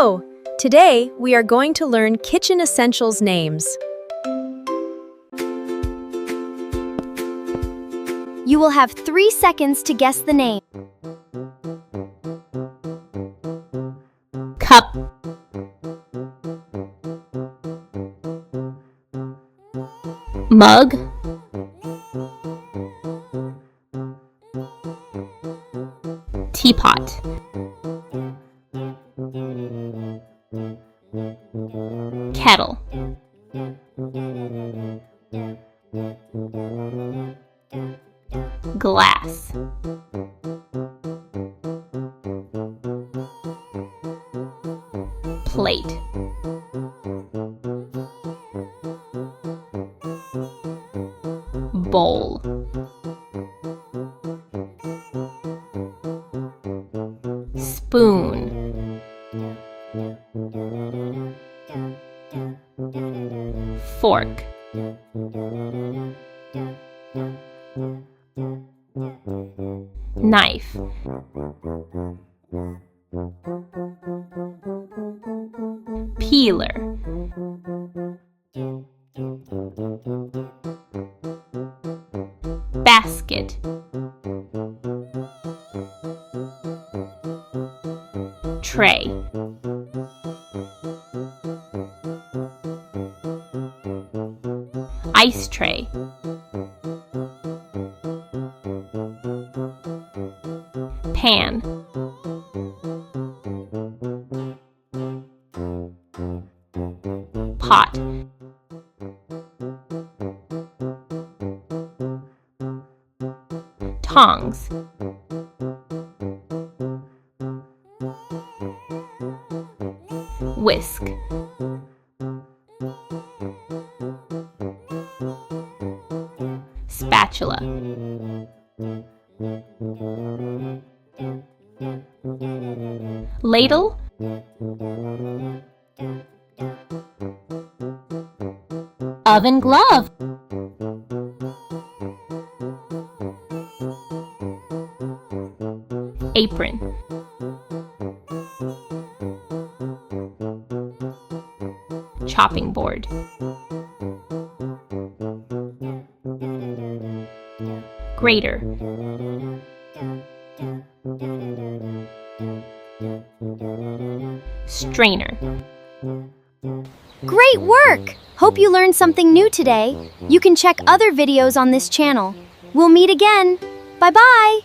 Hello! Today, we are going to learn kitchen essentials names. You will have 3 seconds to guess the name. Cup, mug, teapot, kettle, glass, plate, bowl, spoon, fork, knife, peeler, basket, tray, ice tray, pan, pot, tongs, whisk, spatula, ladle, oven glove, apron, chopping board, grater, strainer. Great work! Hope you learned something new today. You can check other videos on this channel. We'll meet again. Bye-bye!